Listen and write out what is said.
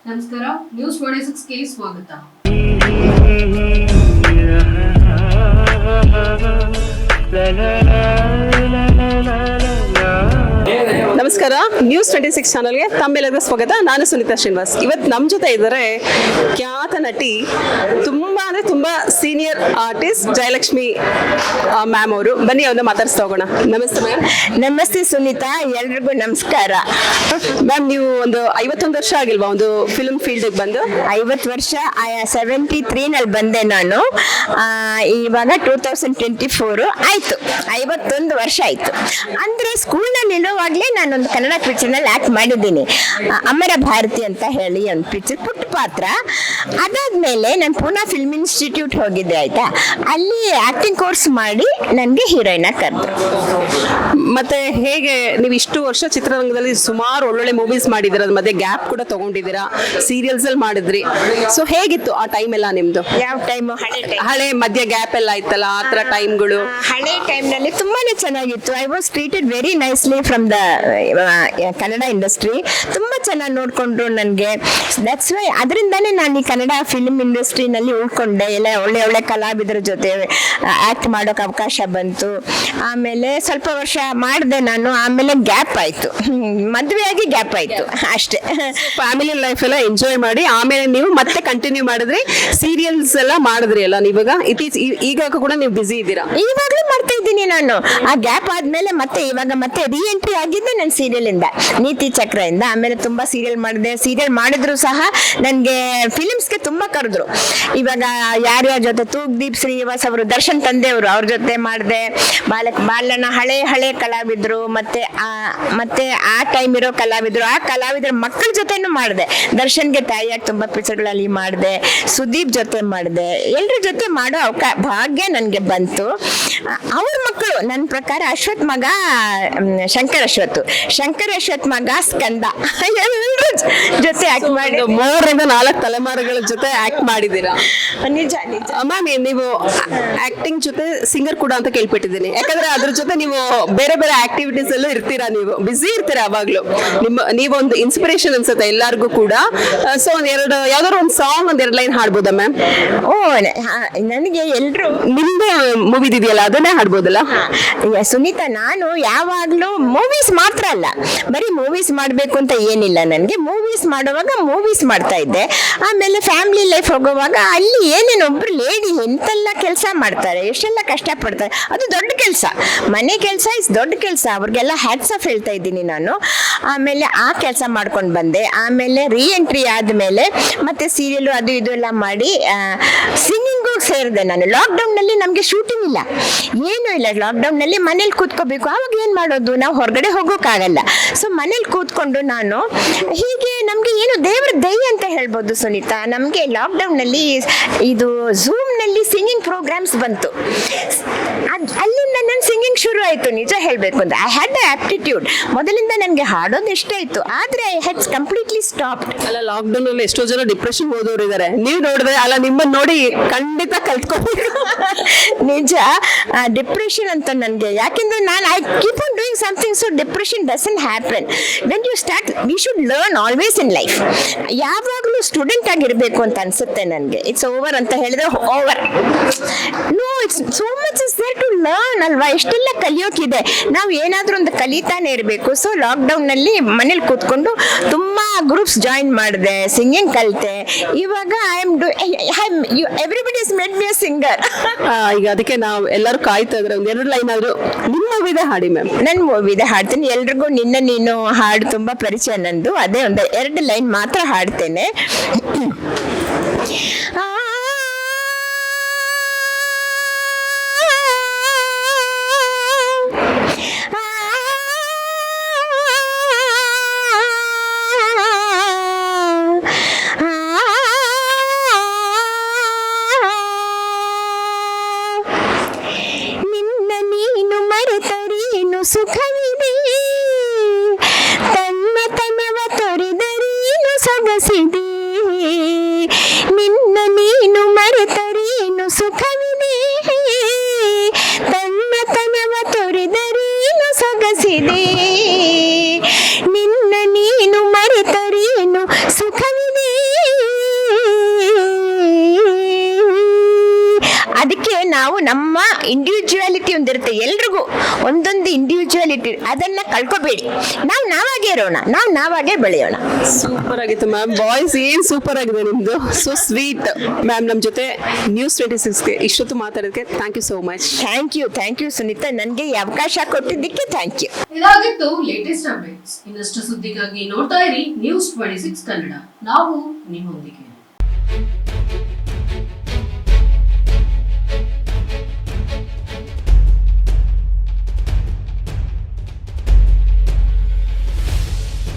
ನಮಸ್ಕಾರ, ನ್ಯೂಸ್ 26ಗೆ ಸ್ವಾಗತ. ನಮಸ್ಕಾರ, ನ್ಯೂಸ್ 26 ಚಾನಲ್ಗೆ ತಮ್ಮೆಲ್ಲರಿಗೂ ಸ್ವಾಗತ. ನಾನು ಸುನೀತಾ ಶ್ರೀನಿವಾಸ್. ಇವತ್ತು ನಮ್ಮ ಜೊತೆ ಇದ್ದಾರೆ ಖ್ಯಾತ ನಟಿ, ತುಂಬಾ ಸೀನಿಯರ್ ಆರ್ಟಿಸ್ಟ್ ಜಯಲಕ್ಷ್ಮಿ ಮ್ಯಾಮ್ ಅವರು. ಬನ್ನಿ ಅವ್ರನ್ನ ಮಾತಾಡ್ಸ್ತಾ ಹೋಗೋಣ. ನಮಸ್ತೆ ಮ್ಯಾಮ್. ನಮಸ್ತೆ ಸುನೀತಾ, ಎಲ್ರಿಗೂ ನಮಸ್ಕಾರ. ಮ್ಯಾಮ್, ನೀವು ಒಂದು 51 ವರ್ಷ ಆಗಿಲ್ವಾ ಒಂದು ಫಿಲ್ಮ್ ಫೀಲ್ಡ್ ಬಂದು? 50 ವರ್ಷ, 73ನಲ್ಲಿ ಬಂದೆ ನಾನು. ಇವಾಗ 2024 ಆಯ್ತು, 51 ವರ್ಷ ಆಯ್ತು. ಅಂದ್ರೆ ಸ್ಕೂಲ್ನಲ್ಲಿ ಇರುವಾಗಲೇ ನಾನೊಂದು ಕನ್ನಡ ಪಿಕ್ಚರ್ನಲ್ಲಿ ಆಕ್ಟ್ ಮಾಡಿದ್ದೀನಿ, ಅಮರ ಭಾರತಿ ಅಂತ ಹೇಳಿ ಒಂದು ಪಿಕ್ಚರ್, ಪುಟ್ಟ ಪಾತ್ರ. ಅದಾದ್ಮೇಲೆ ನಾನು ಪುನಃ ಫಿಲ್ಮ್ ಇನ್ಸ್ಟಿಟ್ಯೂಟ್ ಹೋಗಿದ್ದೆ, ಆಯ್ತಾ. ಅಲ್ಲಿ ಆಕ್ಟಿಂಗ್ ಕೋರ್ಸ್ ಮಾಡಿ ನನಗೆ ಹೀರೋಯಿನ್ ಕರೆದ್ರು. ಮತ್ತೆ ಹೇಗೆ ನೀವು ಇಷ್ಟು ವರ್ಷ ಚಿತ್ರರಂಗದಲ್ಲಿ ಸುಮಾರು ಒಳ್ಳೊಳ್ಳೆ ಮೂವೀಸ್ ಮಾಡಿದಿರ, ಅದ್ರ ಮಧ್ಯೆ ಗ್ಯಾಪ್ ಕೂಡ ತಗೊಂಡಿದ್ದೀರಾ, ಸೀರಿಯಲ್ಸ್ ಅಲ್ಲಿ ಮಾಡಿದ್ರಿ. ಸೊ ಹೇಗಿತ್ತು ಆ ಟೈಮ್ ಎಲ್ಲ ನಿಮ್ದು? ಯಾವ ಟೈಮ್? ಹಳೆ ಮಧ್ಯ ಗ್ಯಾಪ್ ಎಲ್ಲ ಇತ್ತಲ್ಲ, ಆ ತರ ಟೈಮ್ಗಳು? ಹಳೆ ಟೈಮ್ನಲ್ಲಿ ತುಂಬಾನೇ ಚೆನ್ನಾಗಿತ್ತು. I was treated very nicely from the Kannada industry. ತುಂಬಾ ಚೆನ್ನಾಗಿ ನೋಡ್ಕೊಂಡ್ರು ನನಗೆ. ದಟ್ಸ್ ವೈ ಅದರಿಂದಾನೇ ನಾನು ಈ ಕನ್ನಡ ಫಿಲ್ಮ್ ಇಂಡಸ್ಟ್ರಿನಲ್ಲಿ ಉಳ್ಕೊಂಡೆ. ಎಲ್ಲ ಒಳ್ಳೆ ಒಳ್ಳೆ ಕಲಾವಿದರ ಜೊತೆ ಆಕ್ಟ್ ಮಾಡೋಕೆ ಅವಕಾಶ ಬಂತು. ಆಮೇಲೆ ಸ್ವಲ್ಪ ವರ್ಷ ಮಾಡಿದೆ ನಾನು. ಆಮೇಲೆ ಗ್ಯಾಪ್ ಆಯ್ತು, ಮದುವೆಯಾಗಿ ಗ್ಯಾಪ್ ಆಯ್ತು ಅಷ್ಟೇ. ಫ್ಯಾಮಿಲಿ ಲೈಫ್ ಎಲ್ಲ ಎಂಜಾಯ್ ಮಾಡಿ ಆಮೇಲೆ ನೀವು ಮತ್ತೆ ಕಂಟಿನ್ಯೂ ಮಾಡಿದ್ರಿ, ಸೀರಿಯಲ್ಸ್ ಎಲ್ಲ ಮಾಡಿದ್ರಿ ಅಲ್ಲ ನೀವಾಗ? ಈಗ ಕೂಡ ನೀವು ಬಿಸಿ ಇದ್ದೀರಾ? ಇವಾಗಲೂ ಮಾಡ್ತಾ ಇದ್ದೀನಿ ನಾನು. ಆ ಗ್ಯಾಪ್ ಆದ್ಮೇಲೆ ಇವಾಗ ಮತ್ತೆ ರೀ ಎಂಟ್ರಿ ಆಗಿದ್ದೆ ನನ್ನ ಸೀರಿಯಲ್ ಇಂದ, ನೀತಿ ಚಕ್ರ ಇಂದ. ಆಮೇಲೆ ತುಂಬಾ ಸೀರಿಯಲ್ ಮಾಡಿದೆ. ಸೀರಿಯಲ್ ಮಾಡಿದ್ರು ಸಹ ನನಗೆ ಫಿಲಿಮ್ಸ್ಗೆ ತುಂಬಾ ಕರೆದ್ರು. ಇವಾಗ ಯಾರ್ಯಾರ ಜೊತೆ, ತೂಗ್ದೀಪ್ ಶ್ರೀನಿವಾಸ್ ಅವರು, ದರ್ಶನ್ ತಂದೆಯವರು, ಅವ್ರ ಜೊತೆ ಮಾಡಿದೆ. ಬಾಲನ ಹಳೆ ಕಲಾವಿದ್ರು, ಮತ್ತೆ ಆ ಟೈಮ್ ಇರೋ ಕಲಾವಿದ್ರು, ಆ ಕಲಾವಿದರ ಮಕ್ಕಳ ಜೊತೆನೂ ಮಾಡಿದೆ. ದರ್ಶನ್ಗೆ ತಾಯಿಯಾಗಿ ತುಂಬಾ ಪಿಕ್ಚರ್ಗಳಲ್ಲಿ ಮಾಡಿದೆ. ಸುದೀಪ್ ಜೊತೆ ಮಾಡಿದೆ. ಎಲ್ಲರ ಜೊತೆ ಮಾಡೋ ಭಾಗ್ಯ ನನಗೆ ಬಂತು. ಅವ್ರ ಮಕ್ಕಳು ನನ್ನ ಪ್ರಕಾರ ಅಶ್ವಥ್ ಮಗ ಶಂಕರ್ ಅಶ್ವಥ್ ಮಗ ಸ್ಕಂದ, ಎಲ್ಲರ ಜೊತೆ ಆಕ್ಟ್ ಮಾಡಿ 3ರಿಂದ 4 ತಲೆಮಾರುಗಳ ಜೊತೆ ಆಕ್ಟ್ ಮಾಡಿದ್ದೀರಾ. ನಿಜ. ಮ್ಯಾಮ್, ನೀವು ಆಕ್ಟಿಂಗ್ ಜೊತೆ ಸಿಂಗರ್ ಕೂಡ ಅಂತ ಕೇಳ್ಬಿಟ್ಟಿದ್ದೀನಿ. ಯಾಕಂದ್ರೆ ಅದ್ರ ಜೊತೆ ನೀವು ಬೇರೆ ಬೇರೆ ಆಕ್ಟಿವಿಟೀಸ್ ಅಲ್ಲೂ ಇರ್ತೀರಾ, ನೀವು ಬಿಸಿ ಇರ್ತೀರಾ ಯಾವಾಗ್ಲೂ. ನೀವೊಂದು ಇನ್ಸ್ಪಿರೇಷನ್ ಅನ್ಸುತ್ತೆ ಎಲ್ಲರಿಗೂ ಕೂಡ. ಸೊ ಯಾವ್ದಾದ್ರು ಒಂದು ಸಾಂಗ್ 2 ಲೈನ್ ಹಾಡ್ಬೋದಾ ಮ್ಯಾಮ್? ಓ, ನನಗೆ ಎಲ್ರು ನಿಮ್ದು ಮೂವಿದಿದೆಯಲ್ಲ, ಅದನ್ನೇ ಹಾಡ್ಬೋದಲ್ಲ? ಸುನೀತಾ, ನಾನು ಯಾವಾಗ್ಲೂ ಮೂವೀಸ್ ಮಾತ್ರ ಅಲ್ಲ, ಬರೀ ಮೂವೀಸ್ ಮಾಡ್ಬೇಕು ಅಂತ ಏನಿಲ್ಲ. ನನಗೆ ಮೂವೀಸ್ ಮಾಡುವಾಗ ಮೂವೀಸ್ ಮಾಡ್ತಾ ಇದ್ದೆ. ಆಮೇಲೆ ಫ್ಯಾಮಿಲಿ ಲೈಫ್ ಹೋಗುವಾಗ ಅಲ್ಲಿ ಏನೇನೊಬ್ರು ಲೇಡಿ ಎಂತೆಲ್ಲ ಕೆಲಸ ಮಾಡ್ತಾರೆ, ಎಷ್ಟೆಲ್ಲ ಕಷ್ಟಪಡ್ತಾರೆ. ಅದು ದೊಡ್ಡ ಕೆಲಸ, ಮನೆ ಕೆಲಸ ಇಸ್ ದೊಡ್ಡ ಕೆಲಸ. ಅವ್ರಿಗೆಲ್ಲ ಹ್ಯಾಟ್ಸ್ ಆಫ್ ಹೇಳ್ತಾ ಇದ್ದೀನಿ ನಾನು. ಆಮೇಲೆ ಆ ಕೆಲಸ ಮಾಡ್ಕೊಂಡು ಬಂದೆ. ಆಮೇಲೆ ರೀ ಎಂಟ್ರಿ ಆದ್ಮೇಲೆ ಮತ್ತೆ ಸೀರಿಯಲ್ ಅದು ಇದು ಎಲ್ಲ ಮಾಡಿ ಸಿಂಗಿಂಗು ಸೇರಿದೆ ನಾನು. ಲಾಕ್ಡೌನ್ ನಲ್ಲಿ ನಮ್ಗೆ ಶೂಟಿಂಗ್ ಇಲ್ಲ, ಏನೂ ಇಲ್ಲ. ಲಾಕ್ಡೌನ್ ನಲ್ಲಿ ಮನೇಲಿ ಕೂತ್ಕೋಬೇಕು. ಅವಾಗ ಏನ್ ಮಾಡೋದು, ನಾವು ಹೊರಗಡೆ ಹೋಗೋಕ್ಕಾಗಲ್ಲ. ಸೊ ಮನೇಲಿ ಕೂತ್ಕೊಂಡು ನಾನು ಹೀಗೆ, ನಮ್ಗೆ ಏನು ದೇವ್ರ ದಯ ಅಂತ ಹೇಳ್ಬೋದು ಸುನೀತಾ. ನಮ್ಗೆ ಲಾಕ್ಡೌನ್ ನಲ್ಲಿ ಇದು ಝೂಮ್ ನಲ್ಲಿ ಸಿಂಗಿಂಗ್ ಪ್ರೋಗ್ರಾಮ್ಸ್ ಬಂತು. ಅಲ್ಲಿಂದ ನನ್ನ ಸಿಂಗಿಂಗ್ ಶುರು ಆಯ್ತು. ನಿಜ ಹೇಳ್ಬೇಕು ಅಂತ ಐ ಹ್ಯಾಡ್ ದ ಆಪ್ಟಿಟ್ಯೂಡ್. ಮೊದಲಿಂದ ನನಗೆ ಹಾಡೋದು ಇಷ್ಟ ಇತ್ತು, ಆದ್ರೆ ಐ ಹ್ಯಾಡ್ ಕಂಪ್ಲೀಟ್ಲಿ ಸ್ಟಾಪ್ಡ್. ಅಲ್ಲ, ಲಾಕ್ಡೌನ್ ಅಲ್ಲಿ ಎಷ್ಟೋ ಜನ ಡಿಪ್ರೆಷನ್ ಹೋದವರು ಇದ್ದಾರೆ. ನೀವು ನೋಡಿದ್ರೆ ಅಲ್ಲ, ನಿಮ್ಮನ್ನ ನೋಡಿ ಖಂಡಿತ ಕಲ್ತ್ಕೋಬೇಕು. ನಿಜ, ಡಿಪ್ರೆಷನ್ ಅಂತ ನನಗೆ, ಯಾಕೆಂದ್ರೆ ನಾನು I keep on doing something, so depression doesn't happen. When you start, we should learn always in life. ಯಾವಾಗಲೂ ಸ್ಟೂಡೆಂಟ್ ಆಗಿರ್ಬೇಕು ಅಂತ ಅನ್ಸುತ್ತೆ ನನಗೆ. ಇಟ್ಸ್ ಓವರ್ ಅಂತ ಹೇಳಿದ್ರೆ over. No, it's so much is there to learn ಅಲ್ವಾ. ಎಷ್ಟೆಲ್ಲ ಕಲಿಯೋಕಿದೆ. ನಾವು ಏನಾದ್ರೂ ಒಂದು ಕಲಿತಾನೆ ಇರಬೇಕು. ಸೊ ಲಾಕ್ಡೌನ್ ನಲ್ಲಿ ಮನೇಲಿ ಕೂತ್ಕೊಂಡು ತುಂಬಾ ಗ್ರೂಪ್ಸ್ ಜಾಯಿನ್ ಮಾಡಿದೆ, ಸಿಂಗಿಂಗ್ ಕಲಿತೆ. ಇವಾಗ everybody is made me a singer. ಈಗ ಅದಕ್ಕೆ ನಾವು ಎಲ್ಲರೂ ಕಾಯ್ತಾ ಇದ್ರೆ 2 ಲೈನ್ ಆದ್ರೂ ನಿಮ್ಮ ಮೂವಿದೆ ಹಾಡಿ ಮ್ಯಾಮ್. ನನ್ನ ಮೂವಿದೆ ಹಾಡ್ತೀನಿ. ಎಲ್ರಿಗೂ ನಿನ್ನ ನೀನು ಹಾಡು ತುಂಬಾ ಪರಿಚಯ ನಂದು. ಅದೇ ಒಂದು 2 ಲೈನ್ ಮಾತ್ರ ಹಾಡ್ತೇನೆ. ನಿನ್ನ ನೀನು ಮರೆತರೇನು ಸುಖವಿದೆ, ತನ್ನತನವ ತೊರೆದರೇನು ಸೊಗಸಿದೆ. ನಿನ್ನ ನೀನು ಮರೆತರೇನು ಸುಖವಿದೆ, ತನ್ನತನವ ತೊರೆದರೇನು ಸೊಗಸಿದೆ. ನಿನ್ನ ನೀನು ಮರೆತರೇನು ಸುಖವಿದೆ, ಎಲ್ರಿಗೂ ಒಂದೊಂದು ಇಂಡಿವಿಜುವಾಲಿಟಿ ಅದನ್ನ ಕಳ್ಕೊಬೇಡಿ. ನಾವಾಗೇ ಇರೋಣ, ನಾವಾಗೇ ಬೆಳೆಯೋಣ. ಸೂಪರ್ ಆಗಿತ್ತು ಮ್ಯಾಮ್, ವಾಯ್ಸ್ ಏನ್ ಸೂಪರ್ ಆಗಿದೆ ನಿಮ್ದು, ಸೊ ಸ್ವೀಟ್ ಮ್ಯಾಮ್. ನಮ್ಮ ಜೊತೆ ನ್ಯೂಸ್ 26ಗೆ ಇಷ್ಟೊತ್ತು ಮಾತಾಡೋದಕ್ಕೆ thank you so much. Thank you Sunita, ನನಗೆ ಈ ಅವಕಾಶ ಕೊಟ್ಟಿದ್ದಕ್ಕೆ ಥ್ಯಾಂಕ್ ಯು. ಇದಾಗಿತ್ತು ಲೇಟೆಸ್ಟ್ ಅಪ್ಡೇಟ್ಸ್. ಇನ್ನಷ್ಟು ಸುದ್ದಿಗಾಗಿ ನೋಡ್ತಾ ಇರಿ ನ್ಯೂಸ್ 26 ಕನ್ನಡ. ನಾವು ನಿಮ್ಮೊಂದಿಗೆ.